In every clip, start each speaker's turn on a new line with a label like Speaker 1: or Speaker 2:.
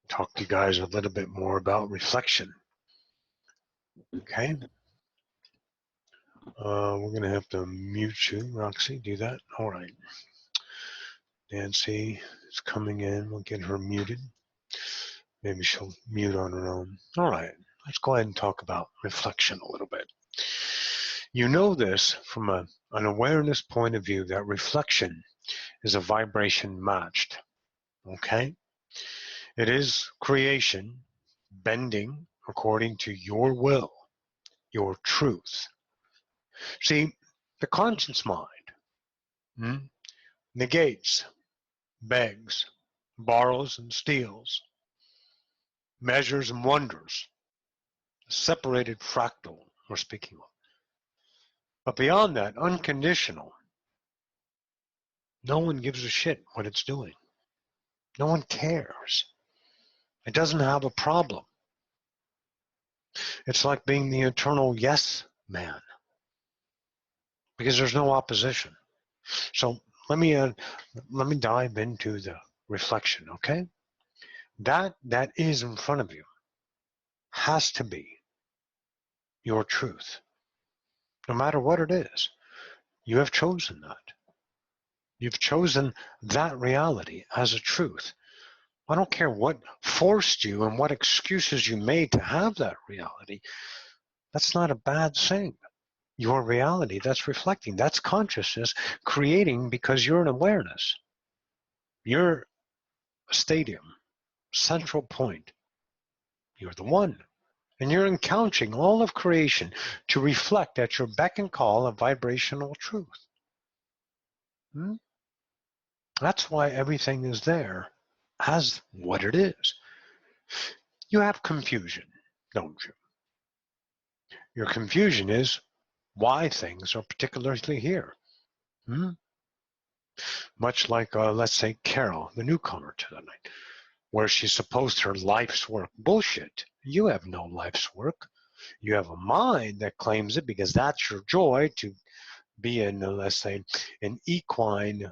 Speaker 1: talk to you guys a little bit more about reflection. Okay. We're going to have to mute you, Roxy. Do that. All right. Nancy is coming in. We'll get her muted. Maybe she'll mute on her own. All right. Let's go ahead and talk about reflection a little bit. You know this from an awareness point of view that reflection is a vibration matched. Okay? It is creation bending according to your will, your truth. See, the conscious mind negates, begs, borrows and steals, measures and wonders, a separated fractal we're speaking of. But beyond that, unconditional, no one gives a shit what it's doing. No one cares. It doesn't have a problem. It's like being the eternal yes man, because there's no opposition. So let me dive into the reflection, okay? That is in front of you has to be your truth. No matter what it is, you have chosen that. You've chosen that reality as a truth. I don't care what forced you and what excuses you made to have that reality. That's not a bad thing. Your reality, that's reflecting, that's consciousness creating because you're an awareness. You're a stadium, central point. You're the one. And you're encountering all of creation to reflect at your beck and call of vibrational truth. That's why everything is there as what it is. You have confusion, don't you? Your confusion is why things are particularly here. Much like, let's say, Carol, the newcomer to the night, where she's supposed her life's work. Bullshit. You have no life's work. You have a mind that claims it because that's your joy to be in, let's say, an equine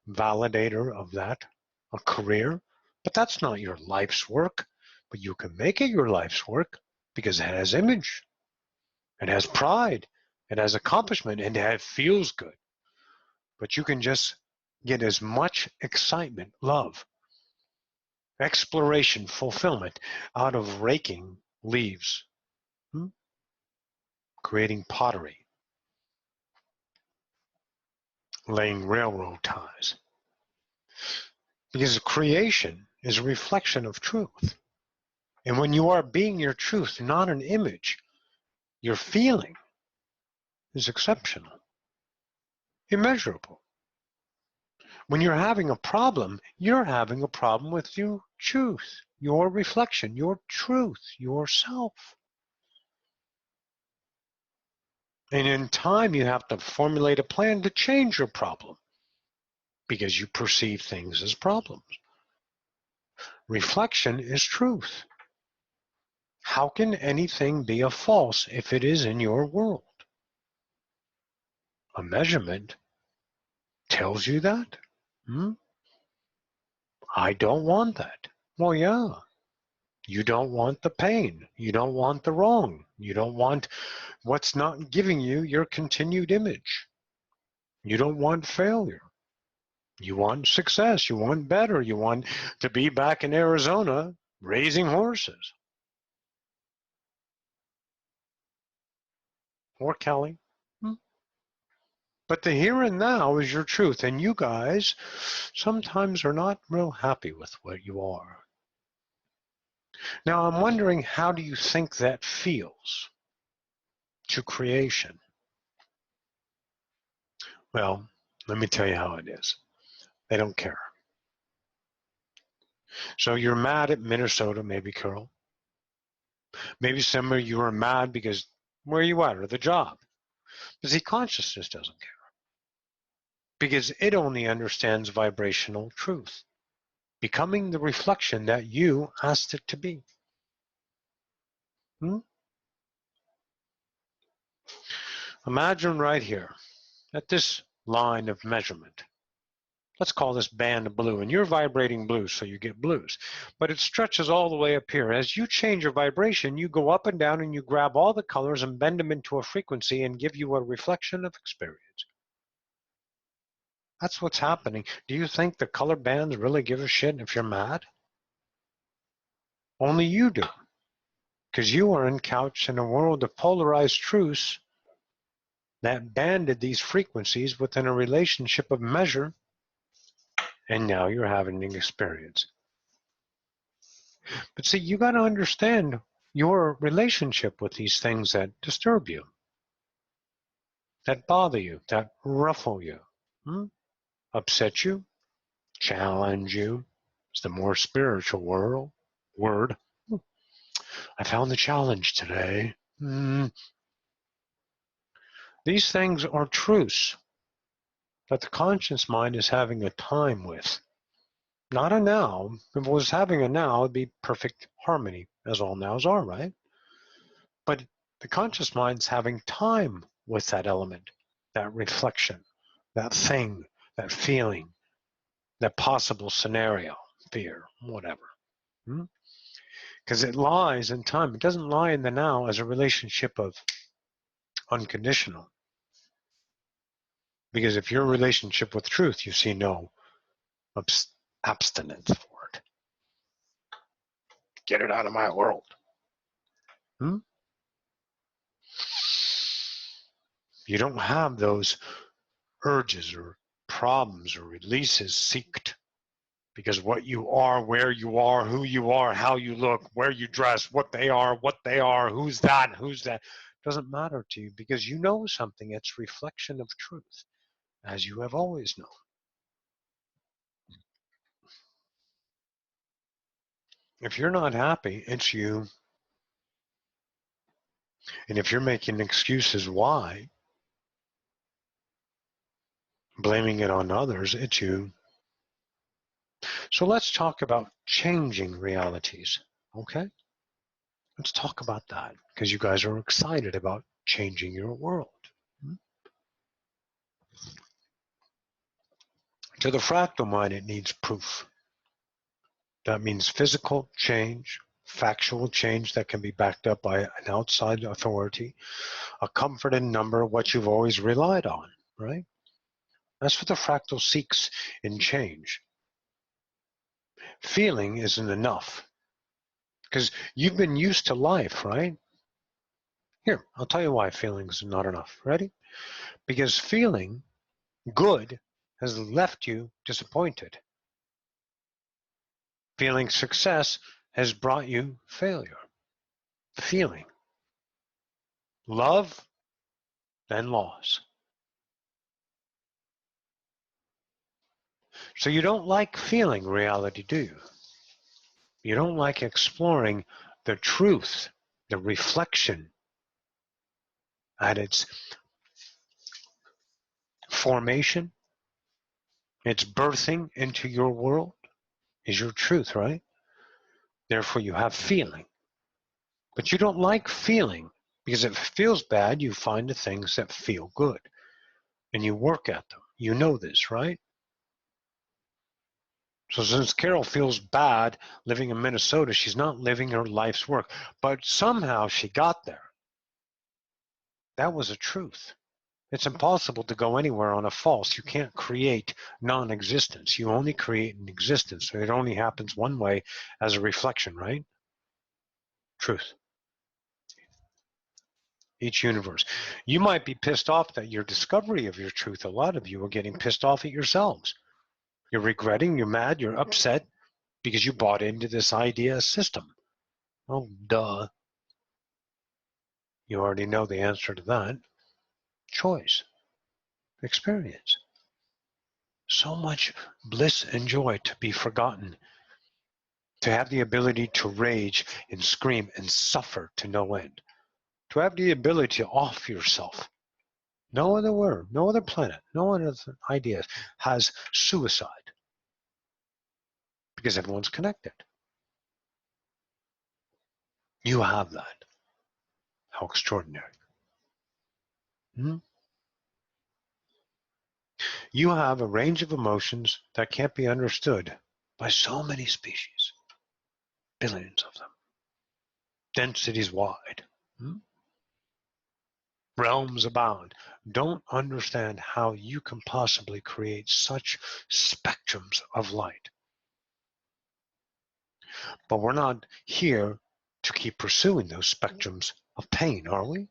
Speaker 1: validator of that, a career. But that's not your life's work. But you can make it your life's work because it has image. It has pride. It has accomplishment. And it feels good. But you can just get as much excitement, love, exploration, fulfillment out of raking leaves, creating pottery, laying railroad ties. Because creation is a reflection of truth. And when you are being your truth, not an image, your feeling is exceptional, immeasurable. When you're having a problem, you're having a problem with your truth, your reflection, your truth, yourself. And in time, you have to formulate a plan to change your problem because you perceive things as problems. Reflection is truth. How can anything be a false if it is in your world? A measurement tells you that. I don't want that. Well, yeah. You don't want the pain. You don't want the wrong. You don't want what's not giving you your continued image. You don't want failure. You want success. You want better. You want to be back in Arizona raising horses. Or Kelly. But the here and now is your truth. And you guys sometimes are not real happy with what you are. Now, I'm wondering, how do you think that feels to creation? Well, let me tell you how it is. They don't care. So you're mad at Minnesota, maybe, Carol. Maybe somewhere you are mad because where you at, or the job. But see, consciousness doesn't care. Because it only understands vibrational truth, becoming the reflection that you asked it to be. Imagine right here, at this line of measurement, Let's call this band blue, and you're vibrating blue, so you get blues. But it stretches all the way up here. As you change your vibration, you go up and down and you grab all the colors and bend them into a frequency and give you a reflection of experience. That's what's happening. Do you think the color bands really give a shit if you're mad? Only you do. Because you are encouched in a world of polarized truths that banded these frequencies within a relationship of measure, and now you're having an experience. But see, you got to understand your relationship with these things that disturb you, that bother you, that ruffle you, upset you, challenge you. It's the more spiritual word. I found the challenge today. These things are truths that the conscious mind is having a time with. Not a now. If it was having a now, it'd be perfect harmony, as all nows are, right? But the conscious mind's having time with that element, that reflection, that thing, that feeling, that possible scenario, fear, whatever. Because it lies in time. It doesn't lie in the now as a relationship of unconditional. Because if your relationship with truth, you see no abstinence for it. Get it out of my world. You don't have those urges or problems or releases seeked. Because what you are, where you are, who you are, how you look, where you dress, what they are, who's that, doesn't matter to you because you know something. It's reflection of truth, as you have always known. If you're not happy, it's you. And if you're making excuses why, blaming it on others, it's you. So let's talk about changing realities, okay? Let's talk about that because you guys are excited about changing your world. To the fractal mind, it needs proof. That means physical change, factual change that can be backed up by an outside authority, a comforted number, what you've always relied on, right? That's what the fractal seeks in change. Feeling isn't enough because you've been used to life, right? Here, I'll tell you why feeling is not enough. Ready? Because feeling good has left you disappointed. Feeling success has brought you failure. Feeling love, then loss. So you don't like feeling reality, do you? You don't like exploring the truth, the reflection at its formation, its birthing into your world is your truth, right? Therefore, you have feeling. But you don't like feeling because if it feels bad, you find the things that feel good and you work at them. You know this, right? So since Carol feels bad living in Minnesota, she's not living her life's work. But somehow she got there. That was a truth. It's impossible to go anywhere on a false. You can't create non-existence. You only create an existence. So it only happens one way as a reflection, right? Truth. Each universe. You might be pissed off that your discovery of your truth, a lot of you are getting pissed off at yourselves. You're regretting, you're mad, you're upset because you bought into this idea system. Oh, duh. You already know the answer to that. Choice. Experience. So much bliss and joy to be forgotten. To have the ability to rage and scream and suffer to no end. To have the ability to off yourself. No other word, no other planet, no other ideas has suicide. Because everyone's connected. You have that. How extraordinary. You have a range of emotions that can't be understood by so many species, billions of them, densities wide. Realms abound. Don't understand how you can possibly create such spectrums of light. But we're not here to keep pursuing those spectrums of pain, are we?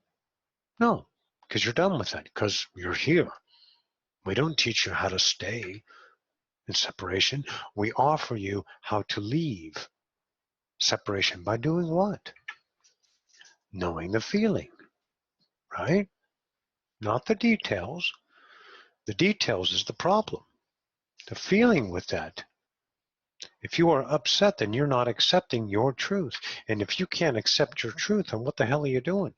Speaker 1: No, because you're done with that, because you're here. We don't teach you how to stay in separation. We offer you how to leave separation by doing what? Knowing the feeling, right? Not the details. The details is the problem. The feeling with that. If you are upset, then you're not accepting your truth. And if you can't accept your truth, then what the hell are you doing?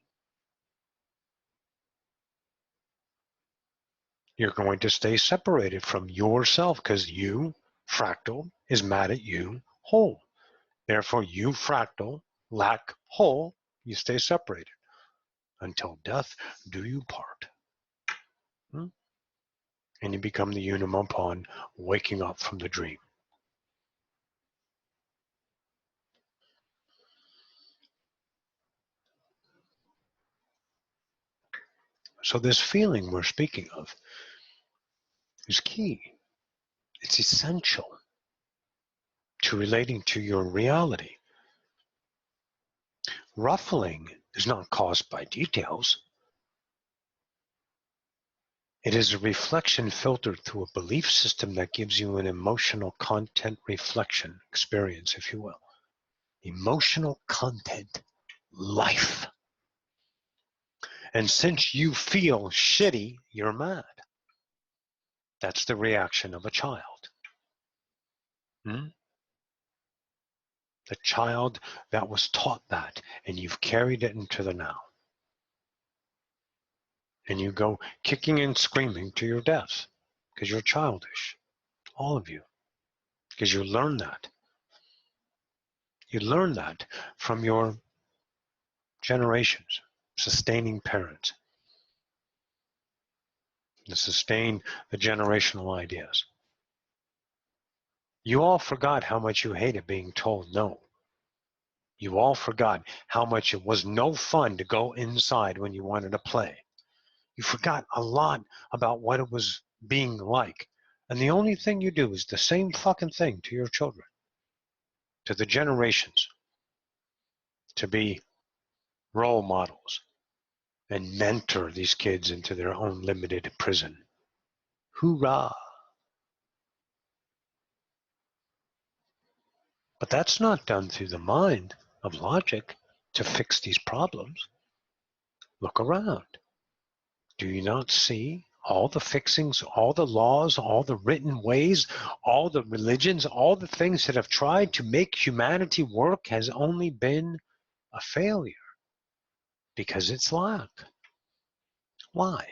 Speaker 1: You're going to stay separated from yourself because you, fractal, is mad at you, whole. Therefore, you, fractal, lack whole, you stay separated. Until death do you part. And you become the unum upon waking up from the dream. So this feeling we're speaking of is key. It's essential to relating to your reality. Ruffling is not caused by details. It is a reflection filtered through a belief system that gives you an emotional content reflection experience, if you will. Emotional content, life. And since you feel shitty, you're mad. That's the reaction of a child. The child that was taught that, and you've carried it into the now. And you go kicking and screaming to your death because you're childish. All of you. Because you learn that. You learn that from your generations, sustaining parents, to sustain the generational ideas. You all forgot how much you hated being told no. You all forgot how much it was no fun to go inside when you wanted to play. You forgot a lot about what it was being like. And the only thing you do is the same fucking thing to your children, to the generations, to be role models and mentor these kids into their own limited prison. Hoorah! But that's not done through the mind of logic to fix these problems. Look around. Do you not see all the fixings, all the laws, all the written ways, all the religions, all the things that have tried to make humanity work has only been a failure because it's lack. Why?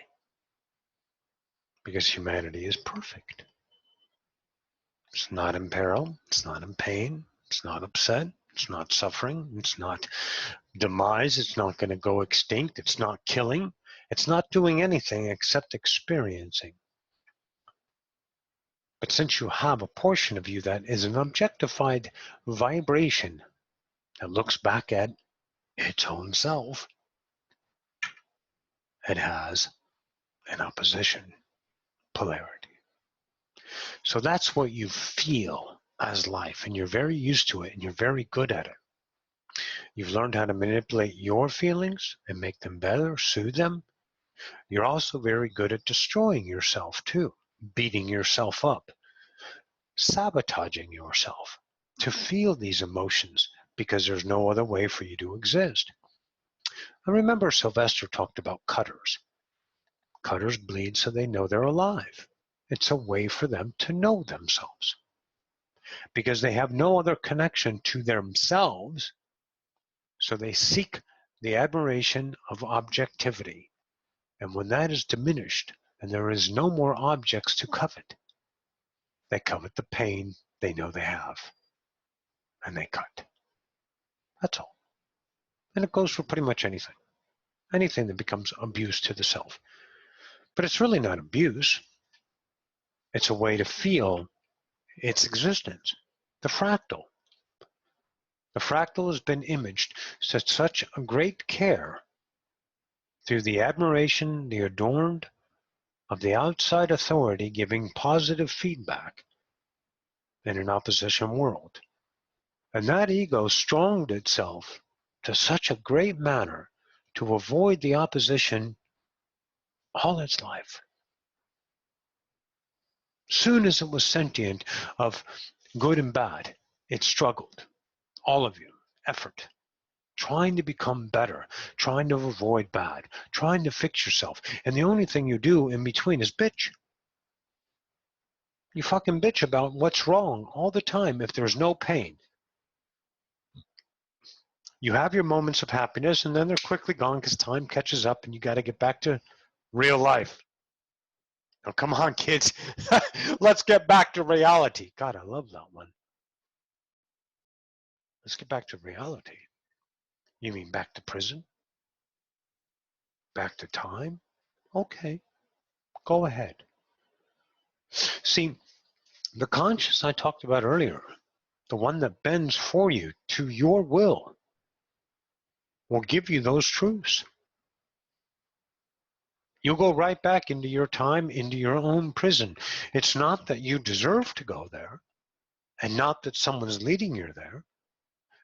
Speaker 1: Because humanity is perfect. It's not in peril. It's not in pain. It's not upset. It's not suffering. It's not demise. It's not going to go extinct. It's not killing. It's not doing anything except experiencing. But since you have a portion of you that is an objectified vibration that looks back at its own self, it has an opposition polarity. So that's what you feel as life, and you're very used to it, and you're very good at it. You've learned how to manipulate your feelings and make them better, soothe them. You're also very good at destroying yourself too, beating yourself up, sabotaging yourself to feel these emotions because there's no other way for you to exist. I remember Sylvester talked about cutters. Cutters bleed so they know they're alive. It's a way for them to know themselves because they have no other connection to themselves. So they seek the admiration of objectivity. And when that is diminished and there is no more objects to covet, they covet the pain they know they have. And they cut. That's all. And it goes for pretty much anything. Anything that becomes abuse to the self. But it's really not abuse. It's a way to feel its existence. The fractal. The fractal has been imaged to such a great care through the admiration, the adorned of the outside authority giving positive feedback in an opposition world. And that ego stronged itself to such a great manner to avoid the opposition all its life. Soon as it was sentient of good and bad, it struggled. All of you, effort, trying to become better, trying to avoid bad, trying to fix yourself. And the only thing you do in between is bitch. You fucking bitch about what's wrong all the time if there's no pain. You have your moments of happiness and then they're quickly gone because time catches up and you got to get back to real life. Now, come on, kids. Let's get back to reality. God, I love that one. Let's get back to reality. You mean back to prison? Back to time? Okay, go ahead. See, the conscious I talked about earlier, the one that bends for you to your will give you those truths. You'll go right back into your time, into your own prison. It's not that you deserve to go there, and not that someone's leading you there.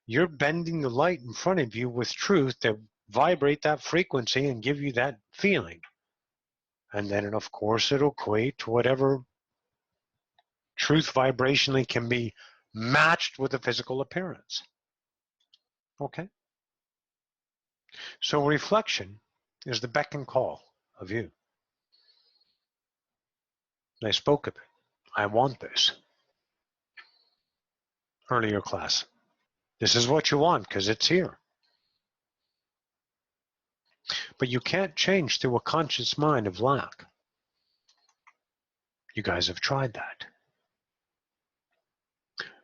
Speaker 1: You're bending the light in front of you with truth to vibrate that frequency and give you that feeling. And then, of course, it'll equate to whatever truth vibrationally can be matched with a physical appearance. Okay? So reflection is the beck and call of you. I spoke of it. I want this. Earlier class. This is what you want because it's here. But you can't change through a conscious mind of lack. You guys have tried that.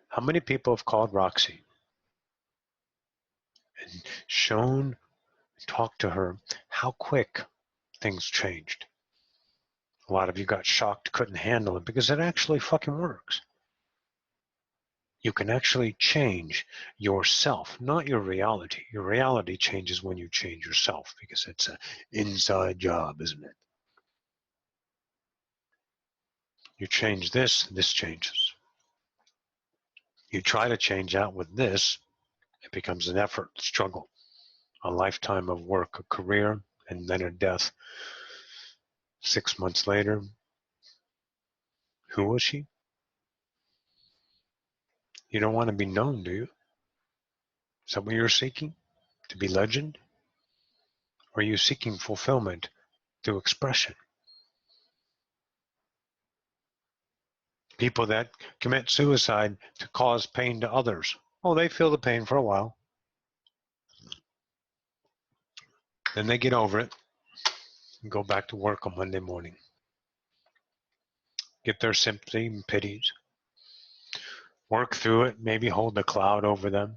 Speaker 1: How many people have called Roxy and shown, talked to her how quick things changed? A lot of you got shocked, couldn't handle it because it actually fucking works. You can actually change yourself, not your reality. Your reality changes when you change yourself because it's an inside job, isn't it? You change this, this changes. You try to change that with this, it becomes an effort, struggle, a lifetime of work, a career, and then a death. 6 months later, who was she? You don't want to be known, do you? Is that what you're seeking? To be legend? Or are you seeking fulfillment through expression? People that commit suicide to cause pain to others. Oh, they feel the pain for a while. Then they get over it and go back to work on Monday morning. Get their sympathy and pities. Work through it, maybe hold a cloud over them,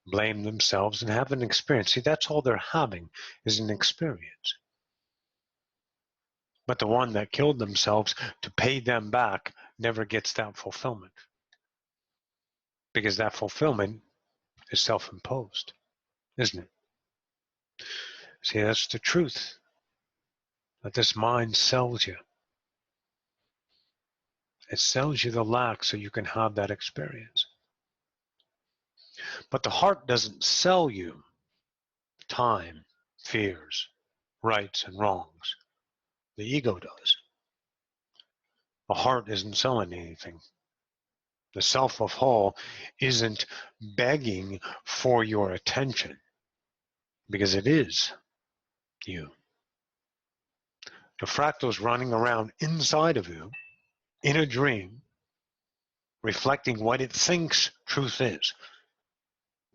Speaker 1: blame themselves, and have an experience. See, that's all they're having is an experience. But the one that killed themselves to pay them back never gets that fulfillment. Because that fulfillment is self-imposed, isn't it? See, that's the truth that this mind sells you. It sells you the lack so you can have that experience. But the heart doesn't sell you time, fears, rights, and wrongs. The ego does. The heart isn't selling anything. The self of whole isn't begging for your attention because it is you. The fractal is running around inside of you in a dream, reflecting what it thinks truth is,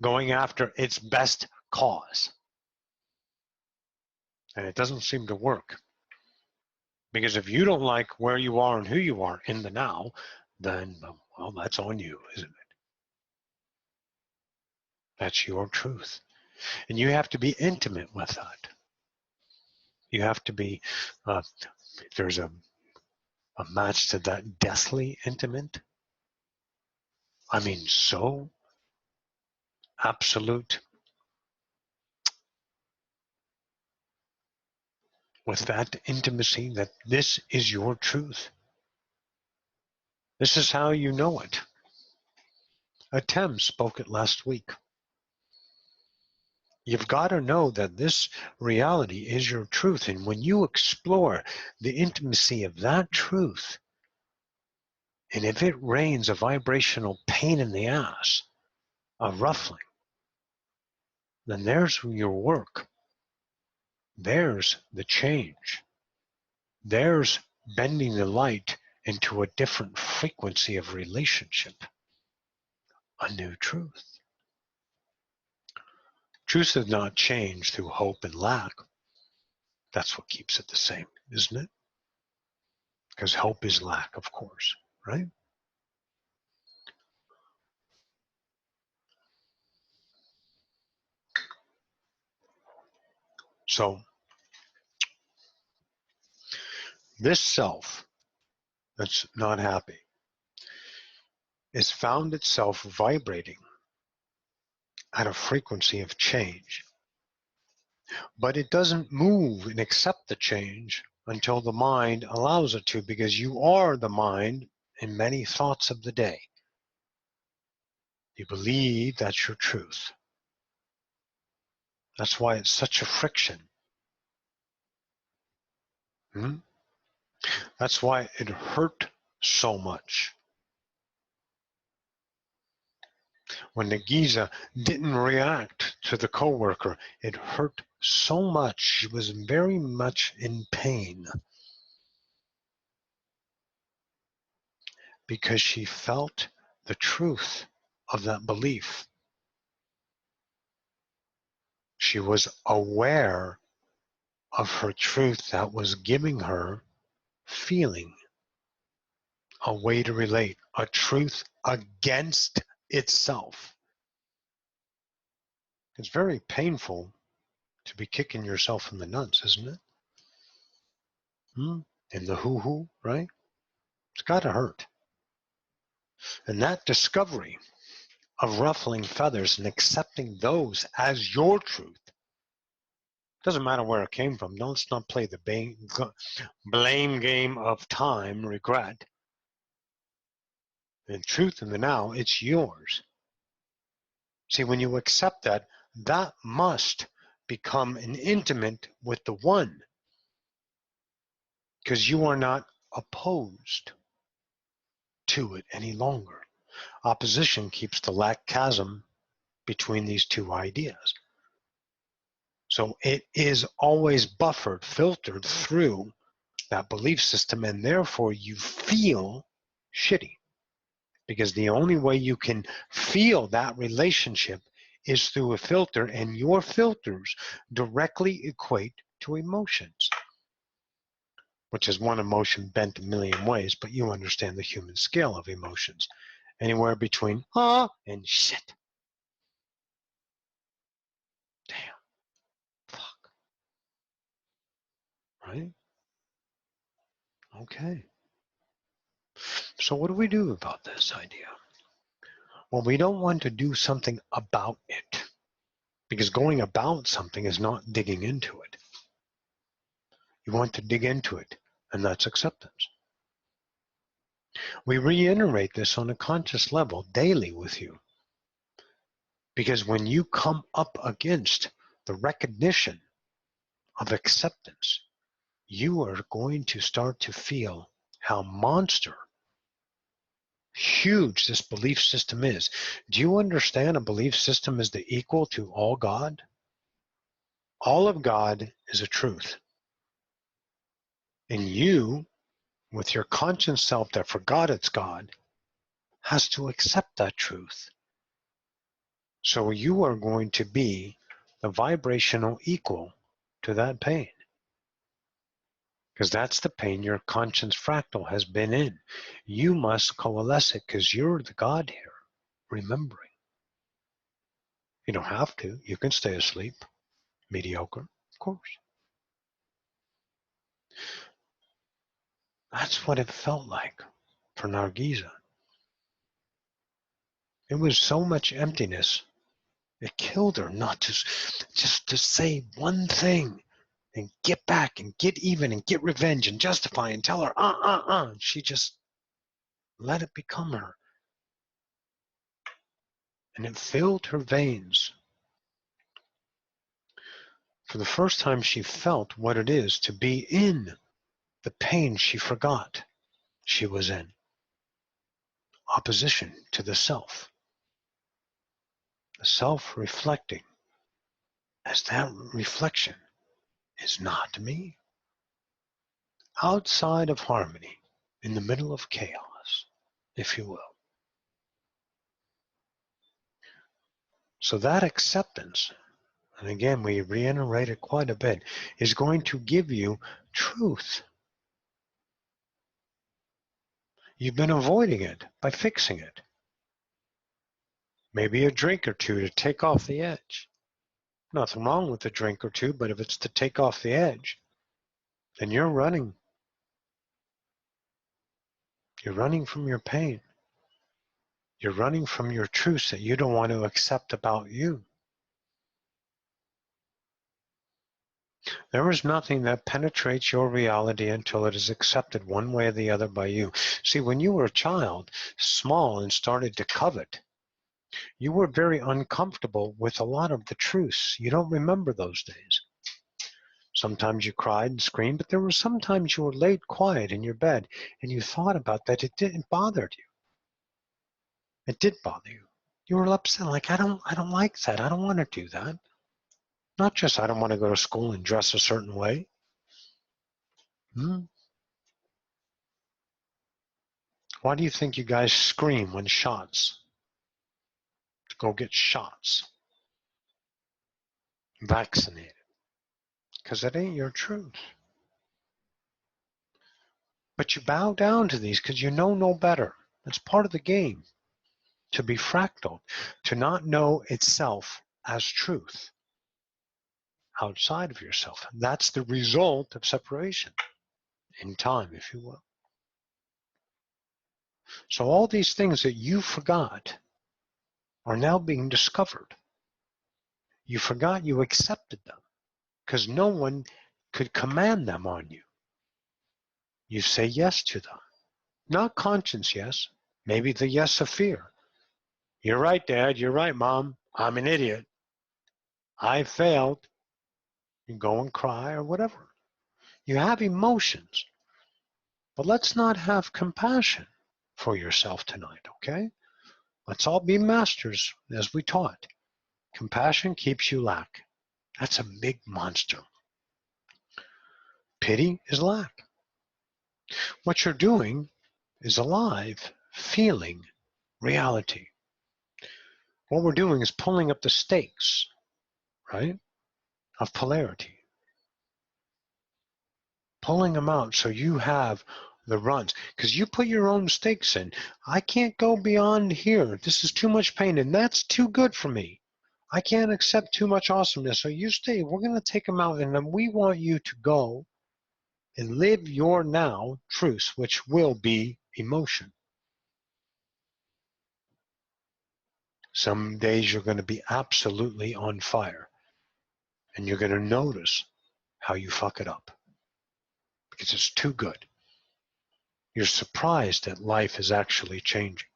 Speaker 1: going after its best cause. And it doesn't seem to work. Because if you don't like where you are and who you are in the now, then, well, that's on you, isn't it? That's your truth. And you have to be intimate with that. You have to be, there's a a match to that deathly intimate. I mean, so absolute, with that intimacy that this is your truth. This is how you know it. Tim spoke it last week. You've got to know that this reality is your truth. And when you explore the intimacy of that truth, and if it rains a vibrational pain in the ass, a ruffling, then there's your work. There's the change. There's bending the light into a different frequency of relationship, a new truth. Truth does not change through hope and lack. That's what keeps it the same, isn't it? Because hope is lack, of course, right? So this self that's not happy is found itself vibrating at a frequency of change. But it doesn't move and accept the change until the mind allows it to, because you are the mind in many thoughts of the day. You believe that's your truth. That's why it's such a friction. That's why it hurt so much. When the Giza didn't react to the coworker, it hurt so much. She was very much in pain because she felt the truth of that belief. She was aware of her truth that was giving her feeling, a way to relate, a truth against itself. It's very painful to be kicking yourself in the nuts, isn't it? In the hoo-hoo, right? It's got to hurt. And that discovery of ruffling feathers and accepting those as your truth, doesn't matter where it came from. Let's not play the blame game of time, regret. The truth in the now, it's yours. See, when you accept that, that must become an intimate with the one, because you are not opposed to it any longer. Opposition keeps the lack chasm between these two ideas. So it is always buffered, filtered through that belief system, and therefore you feel shitty. Because the only way you can feel that relationship is through a filter, and your filters directly equate to emotions, which is one emotion bent a million ways, but you understand the human scale of emotions. Anywhere between and shit. Damn. Fuck. Right? Okay. So what do we do about this idea? Well, we don't want to do something about it, because going about something is not digging into it. You want to dig into it, and that's acceptance. We reiterate this on a conscious level daily with you, because when you come up against the recognition of acceptance, you are going to start to feel how huge this belief system is. Do you understand a belief system is the equal to all God? All of God is a truth. And you, with your conscious self that forgot it's God, has to accept that truth. So you are going to be the vibrational equal to that pain. Because that's the pain your conscience fractal has been in. You must coalesce it, because you're the God here, remembering. You don't have to. You can stay asleep. Mediocre, of course. That's what it felt like for Nargiza. It was so much emptiness. It killed her not to just to say one thing and get back and get even and get revenge and justify and tell her, She just let it become her. And it filled her veins. For the first time, she felt what it is to be in the pain she forgot she was in. Opposition to the self reflecting as that reflection is not me. Outside of harmony, in the middle of chaos, if you will. So that acceptance, and again we reiterate it quite a bit, is going to give you truth. You've been avoiding it by fixing it. Maybe a drink or two to take off the edge. Nothing wrong with a drink or two, but if it's to take off the edge, then you're running. You're running from your pain. You're running from your truths that you don't want to accept about you. There is nothing that penetrates your reality until it is accepted one way or the other by you. See, when you were a child, small, and started to covet, you were very uncomfortable with a lot of the truths. You don't remember those days. Sometimes you cried and screamed, but there were sometimes you were laid quiet in your bed and you thought about that. It didn't bother you. It did bother you. You were upset, like, I don't like that. I don't want to do that. Not just I don't want to go to school and dress a certain way. Why do you think you guys scream when shots? To go get shots. Vaccinated. Because it ain't your truth. But you bow down to these because you know no better. It's part of the game. To be fractal. To not know itself as truth. Outside of yourself. That's the result of separation. In time, if you will. So all these things that you forgot are now being discovered. You forgot you accepted them because no one could command them on you. You say yes to them. Not conscious yes, maybe the yes of fear. You're right, Dad. You're right, Mom. I'm an idiot. I failed. You go and cry or whatever. You have emotions. But let's not have compassion for yourself tonight, okay? Let's all be masters as we taught. Compassion keeps you lack. That's a big monster. Pity is lack. What you're doing is alive, feeling reality. What we're doing is pulling up the stakes, right, of polarity. Pulling them out so you have the runs. Because you put your own stakes in. I can't go beyond here. This is too much pain, and that's too good for me. I can't accept too much awesomeness. So you stay. We're going to take them out, and then we want you to go and live your now truths, which will be emotion. Some days you're going to be absolutely on fire, and you're going to notice how you fuck it up because it's too good. You're surprised that life is actually changing.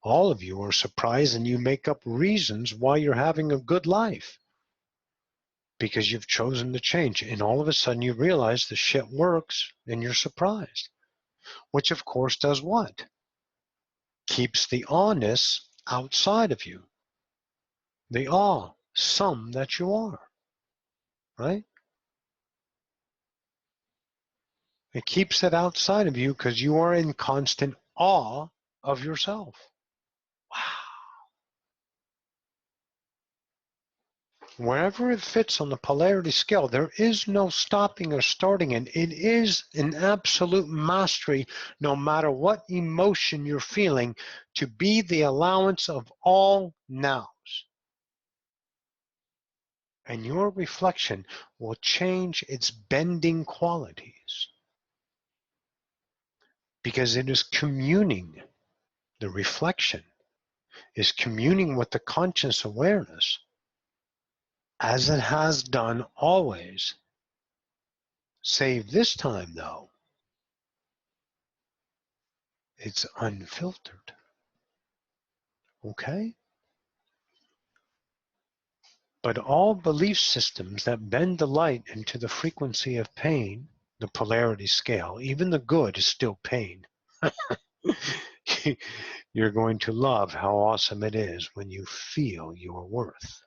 Speaker 1: All of you are surprised, and you make up reasons why you're having a good life because you've chosen to change. And all of a sudden you realize the shit works, and you're surprised. Which, of course, does what? Keeps the awness outside of you. The awesome that you are, right? It keeps it outside of you because you are in constant awe of yourself. Wow. Wherever it fits on the polarity scale, there is no stopping or starting it. It is an absolute mastery, no matter what emotion you're feeling, to be the allowance of all nows. And your reflection will change its bending qualities. because it is communing. The reflection is communing with the conscious awareness, as it has done always, save this time, though, it's unfiltered. Okay? But all belief systems that bend the light into the frequency of pain, the polarity scale, even the good is still pain. You're going to love how awesome it is when you feel your worth.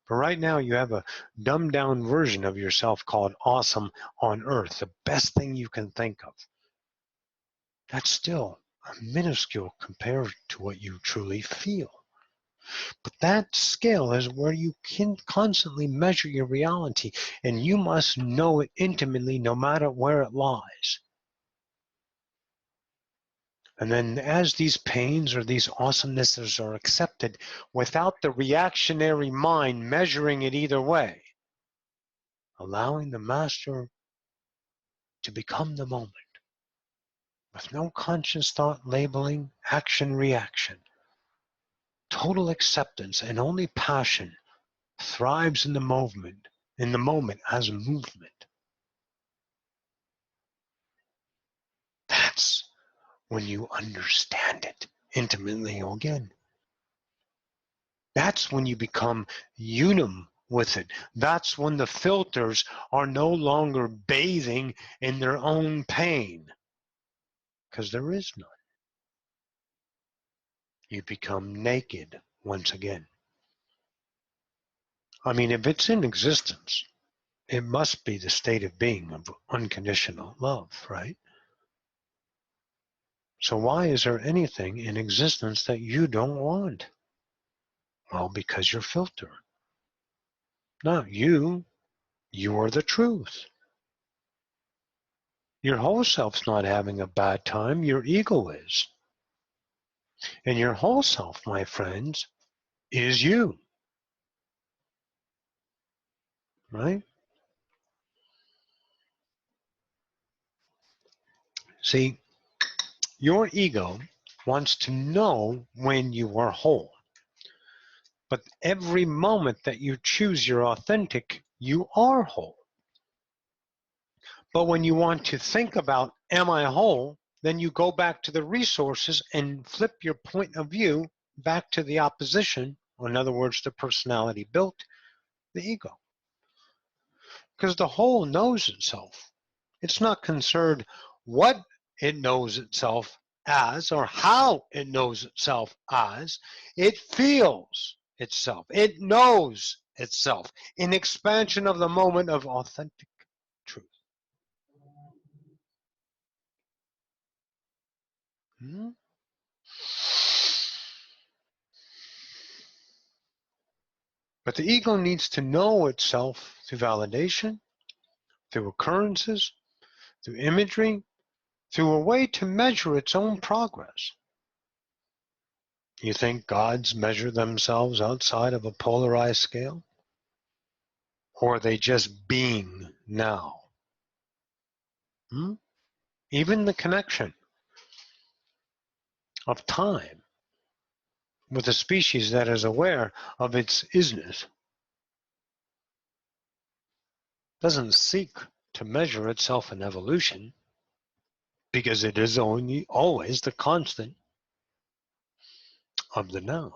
Speaker 1: But right now you have a dumbed down version of yourself called awesome on earth, the best thing you can think of. That's still minuscule compared to what you truly feel. But that scale is where you can constantly measure your reality, and you must know it intimately no matter where it lies. And then as these pains or these awesomenesses are accepted without the reactionary mind measuring it either way, allowing the master to become the moment with no conscious thought, labeling, action, reaction, total acceptance, and only passion thrives in the moment as movement. That's when you understand it intimately again. That's when you become unum with it. That's when the filters are no longer bathing in their own pain, because there is none. You become naked once again. I mean, if it's in existence, it must be the state of being of unconditional love, right? So why is there anything in existence that you don't want? Well, because you're filtered. Not you. You are the truth. Your whole self's not having a bad time. Your ego is. And your whole self, my friends, is you. Right? See, your ego wants to know when you are whole. But every moment that you choose your authentic, you are whole. But when you want to think about, am I whole? Then you go back to the resources and flip your point of view back to the opposition, or in other words, the personality built, the ego. Because the whole knows itself. It's not concerned what it knows itself as or how it knows itself as. It feels itself. It knows itself in expansion of the moment of authentic truth. Hmm? But the ego needs to know itself through validation, through occurrences, through imagery, through a way to measure its own progress. You think gods measure themselves outside of a polarized scale? Or are they just being now? Hmm? Even the connection of time with a species that is aware of its isness doesn't seek to measure itself in evolution, because it is only always the constant of the now,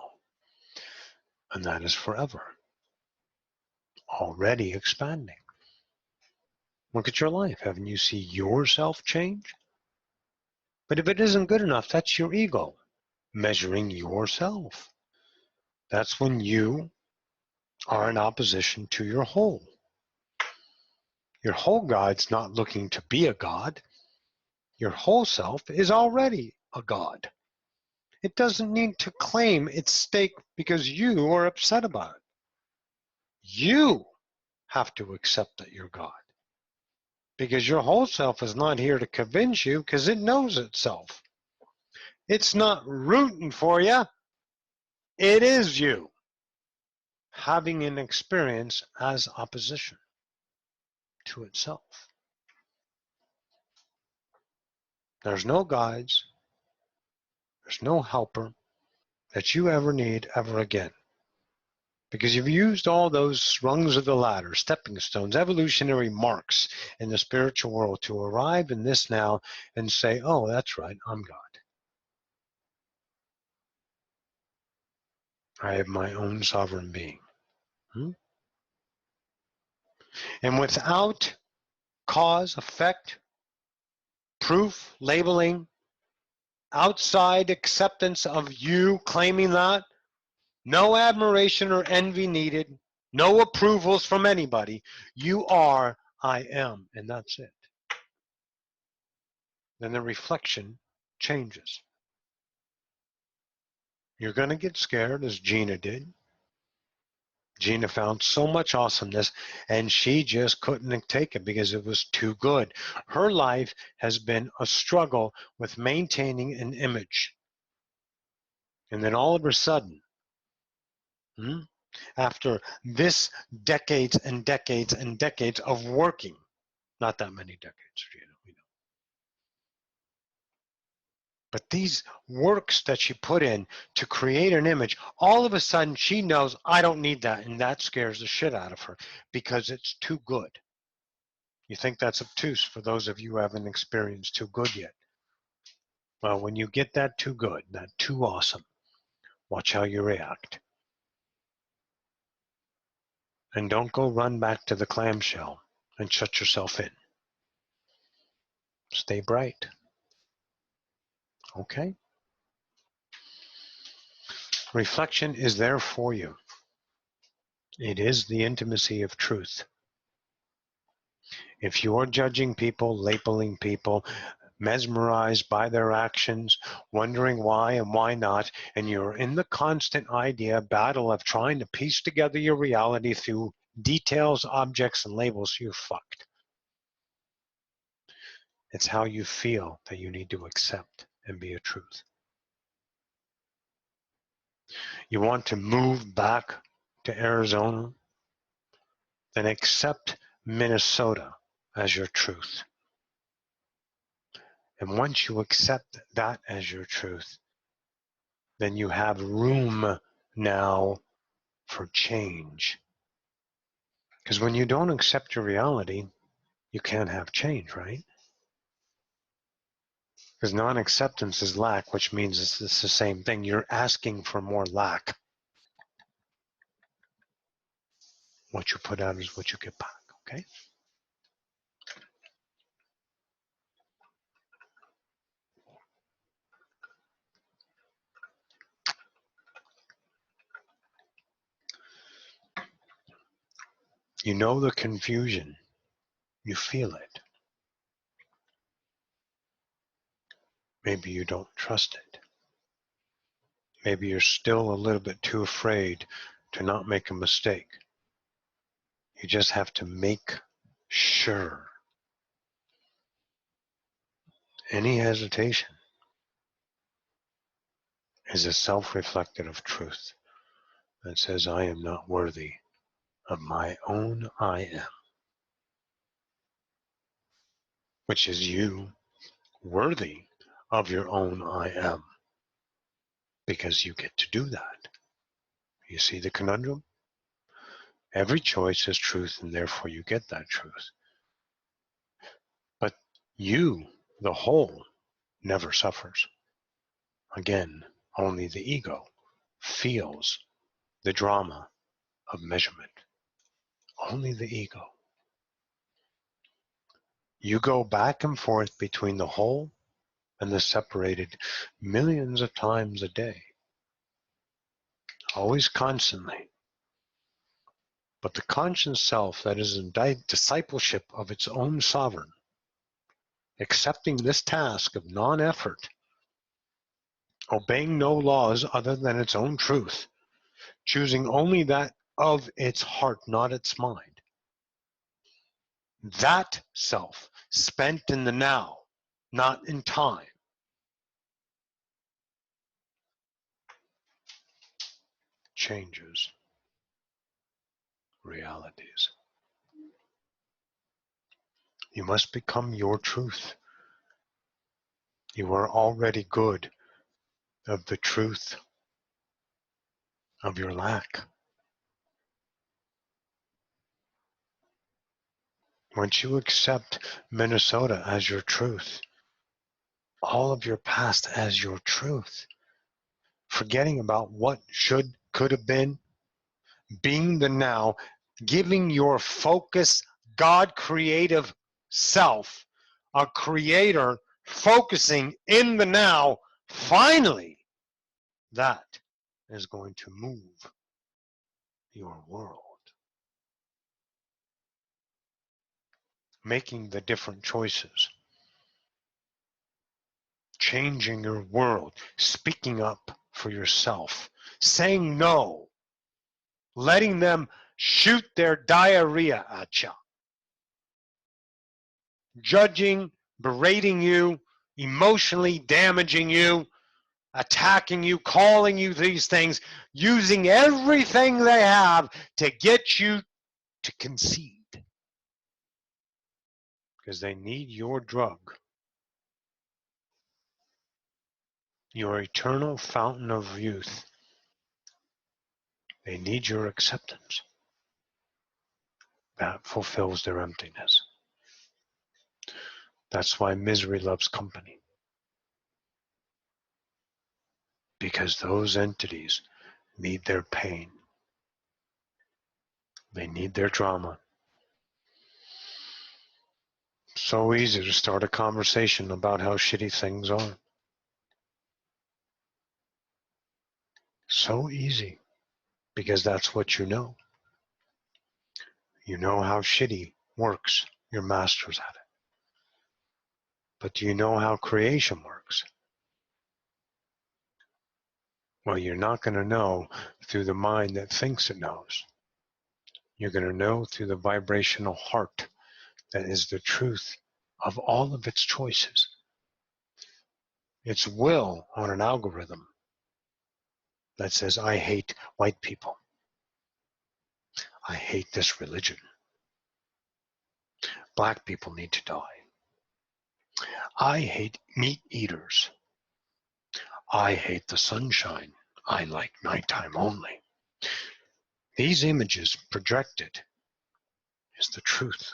Speaker 1: and that is forever, already expanding. Look at your life. Haven't you seen yourself change? But if it isn't good enough, that's your ego measuring yourself. That's when you are in opposition to your whole. Your whole God's not looking to be a God. Your whole self is already a God. It doesn't need to claim its stake because you are upset about it. You have to accept that you're God. Because your whole self is not here to convince you, because it knows itself. It's not rooting for you. It is you having an experience as opposition to itself. There's no guides. There's no helper that you ever need ever again. Because you've used all those rungs of the ladder, stepping stones, evolutionary marks in the spiritual world to arrive in this now and say, oh, that's right, I'm God. I have my own sovereign being. And without cause, effect, proof, labeling, outside acceptance of you claiming that, no admiration or envy needed, no approvals from anybody. You are, I am, and that's it. Then the reflection changes. You're going to get scared, as Gina did. Gina found so much awesomeness, and she just couldn't take it because it was too good. Her life has been a struggle with maintaining an image. And then all of a sudden, after this decades and decades and decades of working, not that many decades, Gina, we know. But these works that she put in to create an image, all of a sudden she knows, I don't need that, and that scares the shit out of her because it's too good. You think that's obtuse for those of you who haven't experienced too good yet. Well, when you get that too good, that too awesome, watch how you react. And don't go run back to the clamshell and shut yourself in. Stay bright. Okay? Reflection is there for you. It is the intimacy of truth. If you're judging people, labeling people, mesmerized by their actions, wondering why and why not, and you're in the constant battle of trying to piece together your reality through details, objects, and labels, you're fucked. It's how you feel that you need to accept and be a truth. You want to move back to Arizona? Then accept Minnesota as your truth. And once you accept that as your truth, then you have room now for change. Because when you don't accept your reality, you can't have change, right? Because non-acceptance is lack, which means it's the same thing. You're asking for more lack. What you put out is what you get back, okay? You know the confusion. You feel it. Maybe you don't trust it. Maybe you're still a little bit too afraid to not make a mistake. You just have to make sure. Any hesitation is a self-reflective truth that says, I am not worthy of my own I am, which is you worthy of your own I am, because you get to do that. You see the conundrum? Every choice is truth, and therefore you get that truth. But you, the whole, never suffers. Again, only the ego feels the drama of measurement. Only the ego. You go back and forth between the whole and the separated millions of times a day. Always constantly. But the conscious self that is in discipleship of its own sovereign, accepting this task of non-effort, obeying no laws other than its own truth, choosing only that of its heart, not its mind. That self, spent in the now, not in time, changes realities. You must become your truth. You are already good of the truth of your lack. Once you accept Minnesota as your truth, all of your past as your truth, forgetting about what should, could have been, being the now, giving your focus, God creative self, a creator focusing in the now, finally, that is going to move your world. Making the different choices, changing your world, speaking up for yourself, saying no, letting them shoot their diarrhea at you, judging, berating you, emotionally damaging you, attacking you, calling you these things, using everything they have to get you to concede. Because they need your drug, your eternal fountain of youth. They need your acceptance. That fulfills their emptiness. That's why misery loves company. Because those entities need their pain. They need their drama. So easy to start a conversation about how shitty things are. So easy. Because that's what you know. You know how shitty works. Your master's at it. But do you know how creation works? Well, you're not going to know through the mind that thinks it knows. You're going to know through the vibrational heart that is the truth of all of its choices. Its will on an algorithm that says, I hate white people. I hate this religion. Black people need to die. I hate meat eaters. I hate the sunshine. I like nighttime only. These images projected is the truth.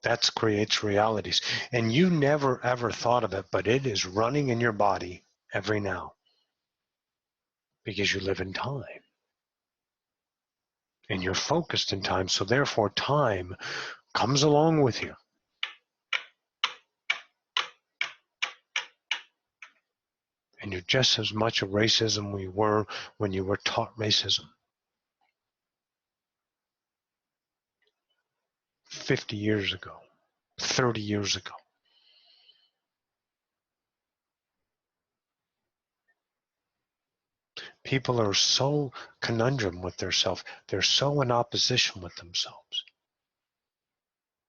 Speaker 1: That creates realities. And you never ever thought of it, but it is running in your body every now because you live in time. And you're focused in time, so therefore time comes along with you. And you're just as much a racism we were when you were taught racism. 50 years ago, 30 years ago. People are so conundrum with themselves. They're so in opposition with themselves.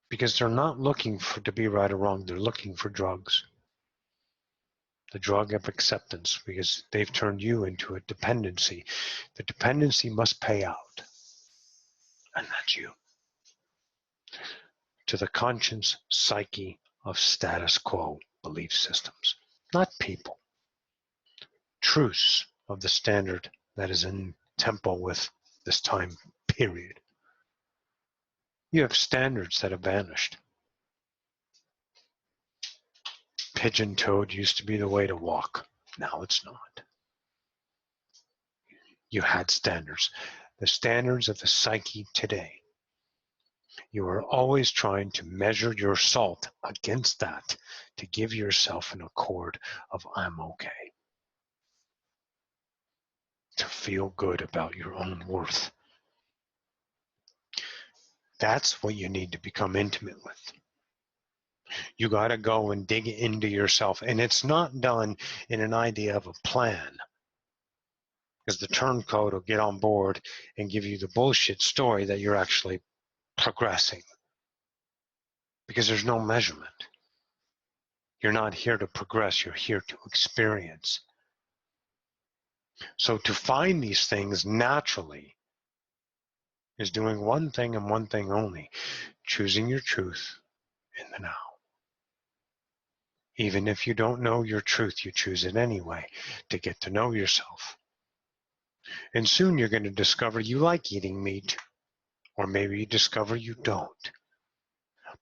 Speaker 1: Because they're not looking for to be right or wrong. They're looking for drugs. The drug of acceptance, because they've turned you into a dependency. The dependency must pay out. And that's you. To the conscience psyche of status quo belief systems. Not people. Truths of the standard that is in tempo with this time period. You have standards that have vanished. Pigeon-toed used to be the way to walk. Now it's not. You had standards. The standards of the psyche today. You are always trying to measure your salt against that to give yourself an accord of I'm okay. To feel good about your own worth. That's what you need to become intimate with. You got to go and dig into yourself. And it's not done in an idea of a plan. Because the turncoat will get on board and give you the bullshit story that you're actually progressing. Because there's no measurement. You're not here to progress. You're here to experience. So to find these things naturally is doing one thing and one thing only. Choosing your truth in the now. Even if you don't know your truth, you choose it anyway to get to know yourself. And soon you're going to discover you like eating meat, or maybe you discover you don't.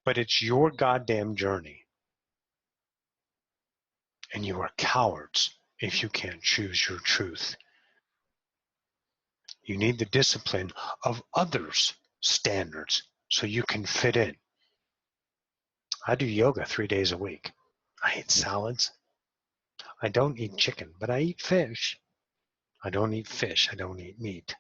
Speaker 1: But it's your goddamn journey. And you are cowards if you can't choose your truth. You need the discipline of others' standards so you can fit in. I do yoga 3 days a week. I eat salads. I don't eat chicken, but I eat fish. I don't eat fish. I don't eat meat.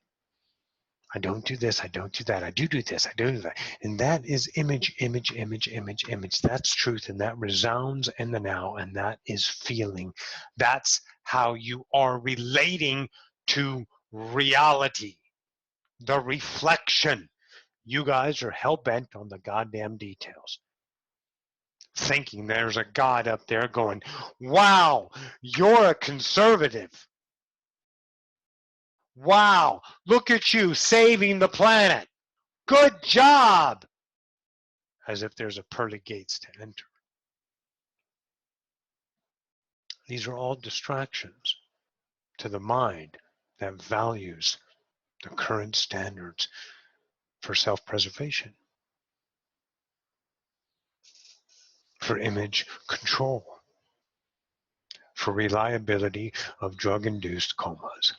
Speaker 1: I don't do this. I don't do that. I do this. I do that. And that is image, image, image, image, image. That's truth, and that resounds in the now, and that is feeling. That's how you are relating to reality, the reflection. You guys are hell-bent on the goddamn details, thinking there's a God up there going, wow, you're a conservative. Wow, look at you saving the planet. Good job. As if there's a pearly gates to enter. These are all distractions to the mind that values the current standards for self-preservation, for image control, for reliability of drug-induced comas,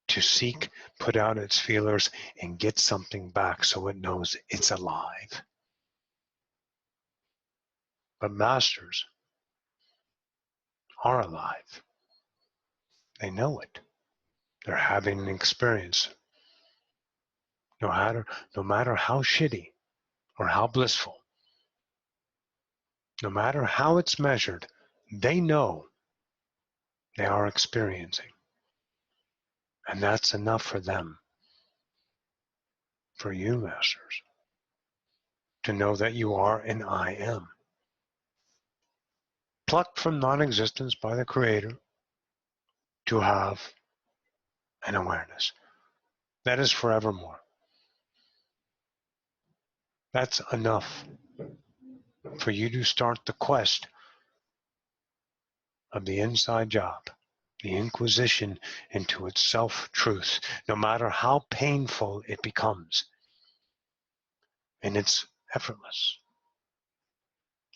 Speaker 1: to seek, put out its feelers, and get something back so it knows it's alive. But masters are alive. They know it. They're having an experience. No matter how shitty or how blissful, no matter how it's measured, they know they are experiencing. And that's enough for them, for you, masters, to know that you are an I am. Plucked from non-existence by the Creator to have an awareness. That is forevermore. That's enough for you to start the quest of the inside job, the inquisition into its self-truth, no matter how painful it becomes. And it's effortless.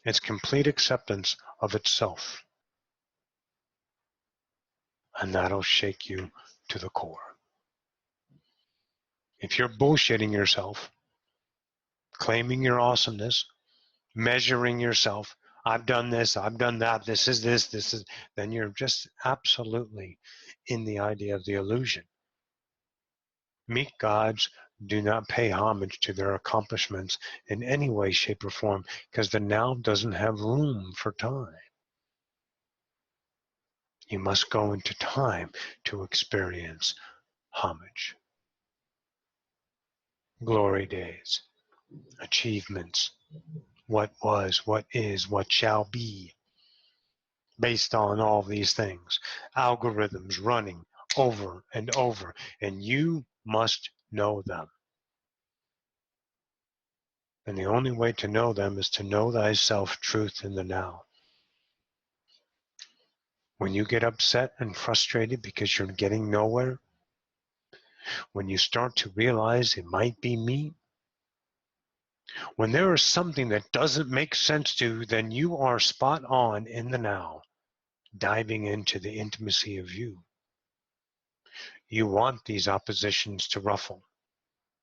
Speaker 1: It's complete acceptance of itself. And that'll shake you to the core. If you're bullshitting yourself, claiming your awesomeness, measuring yourself, I've done this, I've done that, this is, then you're just absolutely in the idea of the illusion. Meek gods do not pay homage to their accomplishments in any way, shape, or form, because the now doesn't have room for time. You must go into time to experience homage. Glory days, achievements, what was, what is, what shall be, based on all these things, algorithms running over and over, and you must know them. And the only way to know them is to know thyself, truth in the now. When you get upset and frustrated because you're getting nowhere, when you start to realize it might be me, when there is something that doesn't make sense to you, then you are spot on in the now, diving into the intimacy of you. You want these oppositions to ruffle.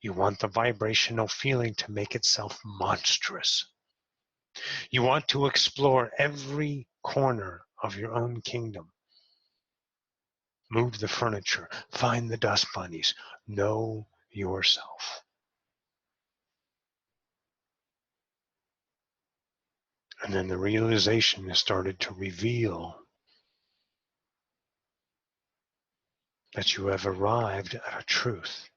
Speaker 1: You want the vibrational feeling to make itself monstrous. You want to explore every corner of your own kingdom. Move the furniture, find the dust bunnies, know yourself. And then the realization has started to reveal that you have arrived at a truth.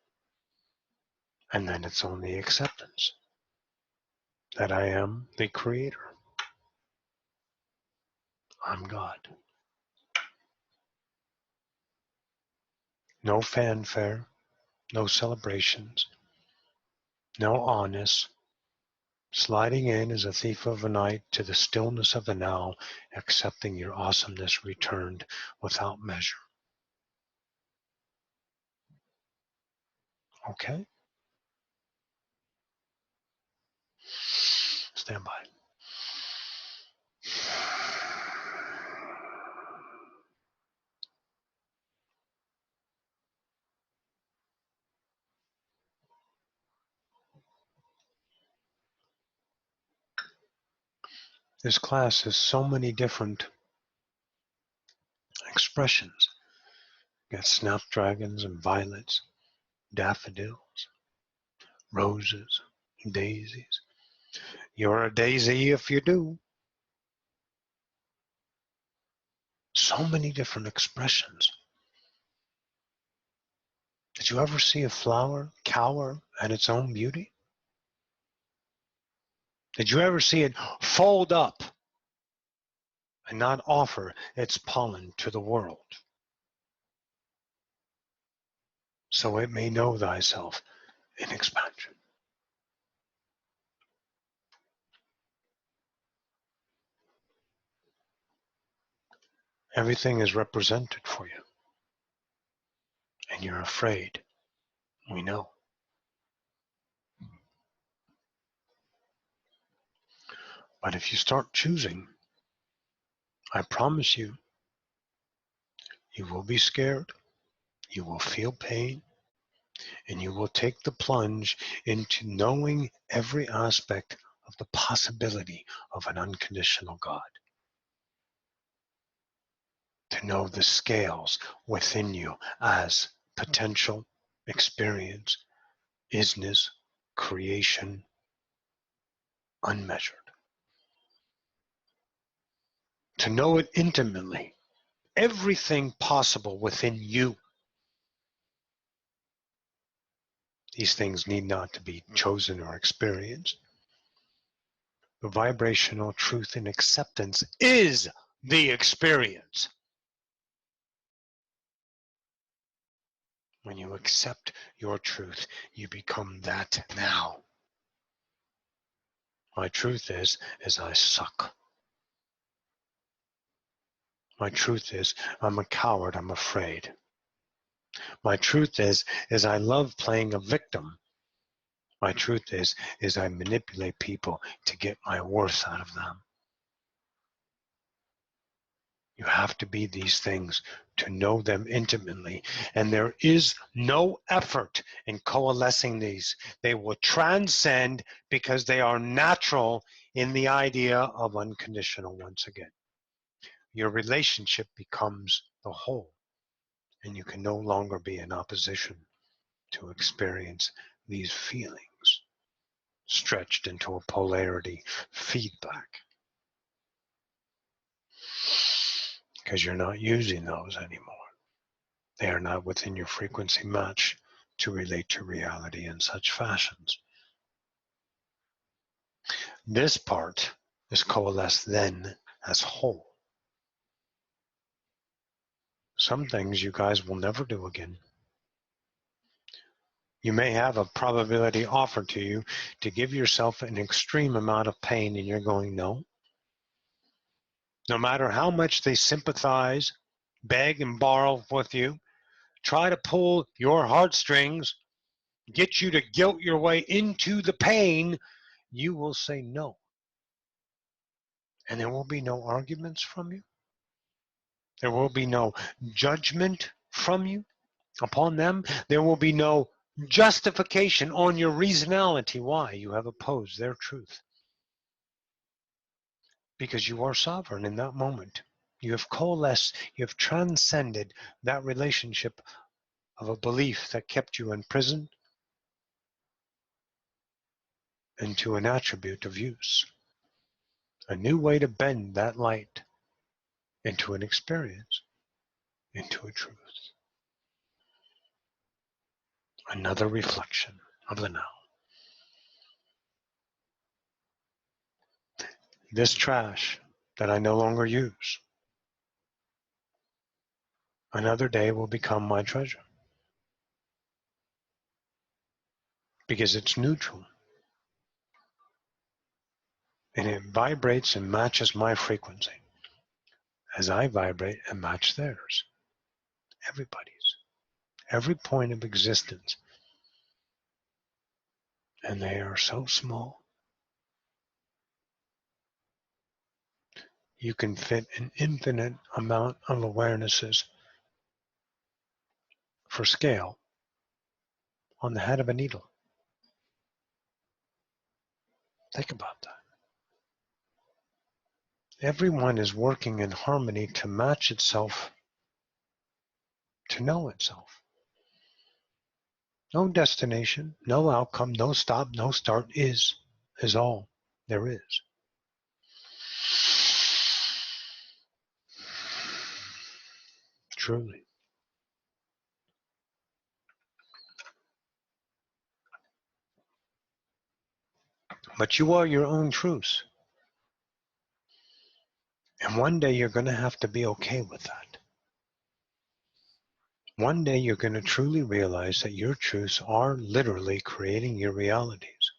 Speaker 1: And then it's only acceptance that I am the creator. I'm God. No fanfare, no celebrations, no honest, sliding in as a thief of the night to the stillness of the now, accepting your awesomeness returned without measure. Okay? Stand by. This class has so many different expressions. You got snapdragons and violets, daffodils, roses, daisies. You're a daisy if you do. So many different expressions. Did you ever see a flower cower at its own beauty? Did you ever see it fold up and not offer its pollen to the world, so it may know thyself in expansion? Everything is represented for you, and you're afraid. We know. But if you start choosing, I promise you, you will be scared, you will feel pain, and you will take the plunge into knowing every aspect of the possibility of an unconditional God. To know the scales within you as potential, experience, isness, creation, unmeasured. To know it intimately, everything possible within you. These things need not to be chosen or experienced. The vibrational truth and acceptance is the experience. When you accept your truth, you become that now. My truth is I suck. My truth is I'm a coward, I'm afraid. My truth is I love playing a victim. My truth is I manipulate people to get my worth out of them. You have to be these things to know them intimately. And there is no effort in coalescing these. They will transcend because they are natural in the idea of unconditional once again. Your relationship becomes the whole, and you can no longer be in opposition to experience these feelings stretched into a polarity feedback. Because you're not using those anymore. They are not within your frequency match to relate to reality in such fashions. This part is coalesced then as whole. Some things you guys will never do again. You may have a probability offered to you to give yourself an extreme amount of pain, and you're going, no. No matter how much they sympathize, beg and borrow with you, try to pull your heartstrings, get you to guilt your way into the pain, you will say no. And there will be no arguments from you. There will be no judgment from you upon them. There will be no justification on your reasonality why you have opposed their truth. Because you are sovereign in that moment. You have coalesced, you have transcended that relationship of a belief that kept you imprisoned into an attribute of use. A new way to bend that light into an experience, into a truth. Another reflection of the now. This trash that I no longer use, another day will become my treasure. Because it's neutral. And it vibrates and matches my frequency as I vibrate and match theirs. Everybody's. Every point of existence. And they are so small. You can fit an infinite amount of awarenesses for scale on the head of a needle. Think about that. Everyone is working in harmony to match itself, to know itself. No destination, no outcome, no stop, no start is all there is. Truly. But you are your own truth. And one day you're going to have to be okay with that. One day you're going to truly realize that your truths are literally creating your realities.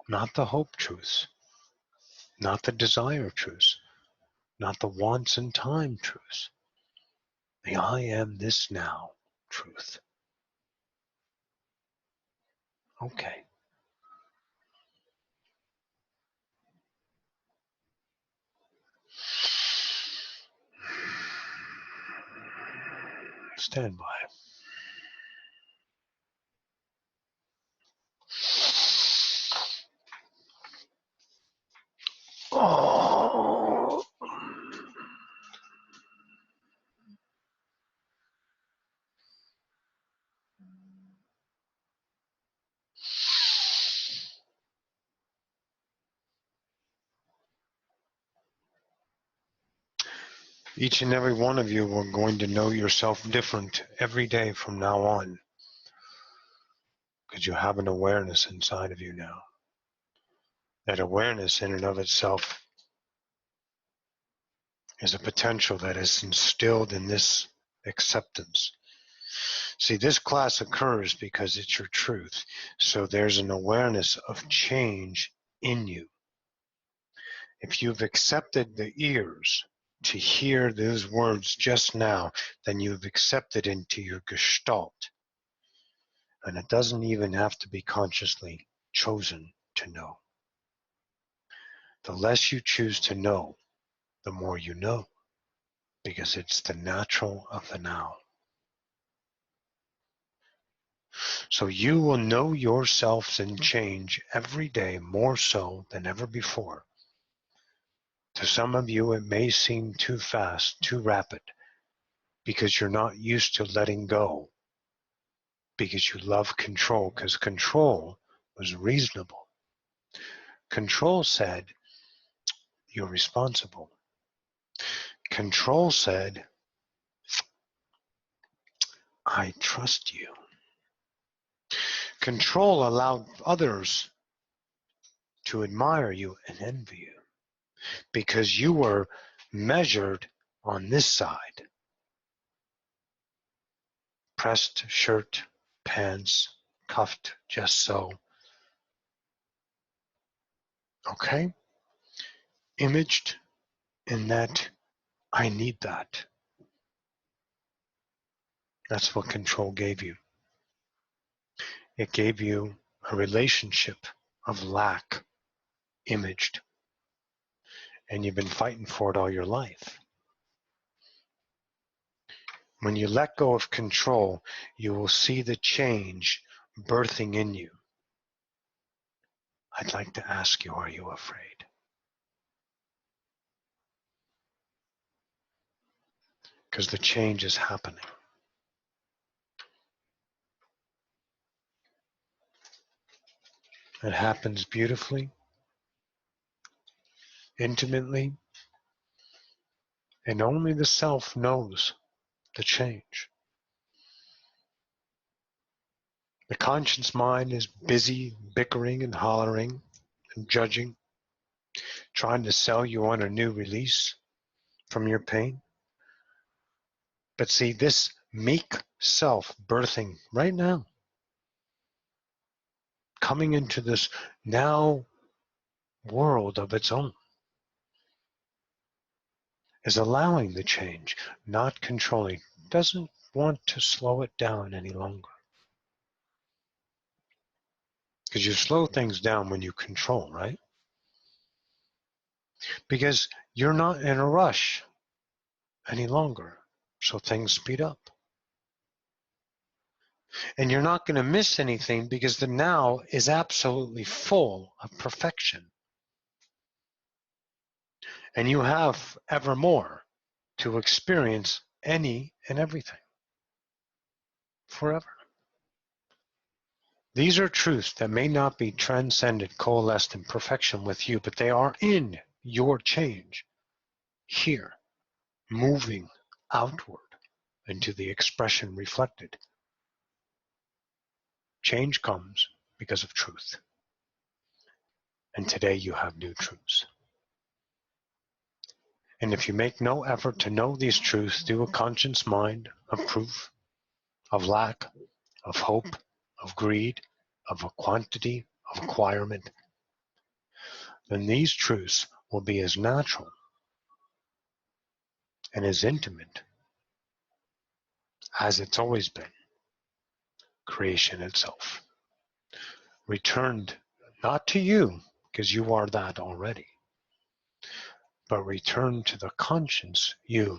Speaker 1: Not the hope truths, not the desire truths, not the wants and time truths. The I am this now truth. Okay. Stand by. Oh. Each and every one of you are going to know yourself different every day from now on, because you have an awareness inside of you now. That awareness in and of itself is a potential that is instilled in this acceptance. See, this class occurs because it's your truth. So there's an awareness of change in you. If you've accepted the ears to hear those words just now, then you've accepted into your gestalt. And it doesn't even have to be consciously chosen to know. The less you choose to know, the more you know, because it's the natural of the now. So you will know yourselves in change every day more so than ever before. To some of you, it may seem too fast, too rapid, because you're not used to letting go, because you love control, because control was reasonable. Control said, you're responsible. Control said, I trust you. Control allowed others to admire you and envy you because you were measured on this side. Pressed shirt, pants, cuffed just so. Okay? Imaged in that I need that. That's what control gave you. It gave you a relationship of lack, imaged. And you've been fighting for it all your life. When you let go of control, you will see the change birthing in you. I'd like to ask you, are you afraid? Because the change is happening. It happens beautifully, intimately, and only the self knows the change. The conscious mind is busy bickering and hollering and judging, trying to sell you on a new release from your pain. But see, this meek self birthing right now, coming into this now world of its own, is allowing the change, not controlling, doesn't want to slow it down any longer. Because you slow things down when you control, right? Because you're not in a rush any longer, so things speed up. And you're not going to miss anything because the now is absolutely full of perfection. And you have ever more to experience any and everything forever. These are truths that may not be transcended, coalesced in perfection with you, but they are in your change here, moving outward into the expression reflected. Change comes because of truth. And today you have new truths. And if you make no effort to know these truths through a conscious mind of proof, of lack, of hope, of greed, of a quantity, of acquirement, then these truths will be as natural and as intimate as it's always been, creation itself. Returned not to you, because you are that already, but returned to the conscious you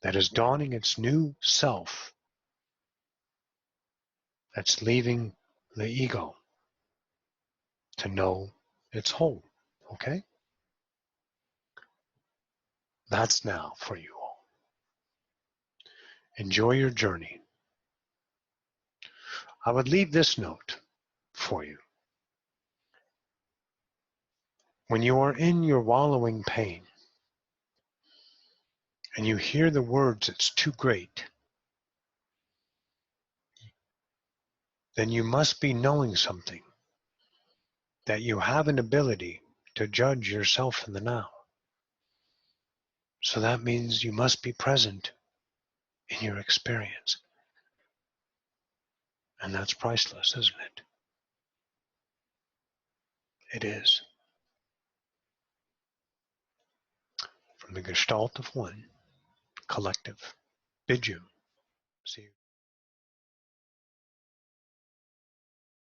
Speaker 1: that is dawning its new self, that's leaving the ego to know its whole. Okay? That's now for you all. Enjoy your journey. I would leave this note for you. When you are in your wallowing pain and you hear the words, it's too great, then you must be knowing something, that you have an ability to judge yourself in the now. So that means you must be present in your experience. And that's priceless, isn't it? It is. From the Gestalt of One, collective, bid you see you.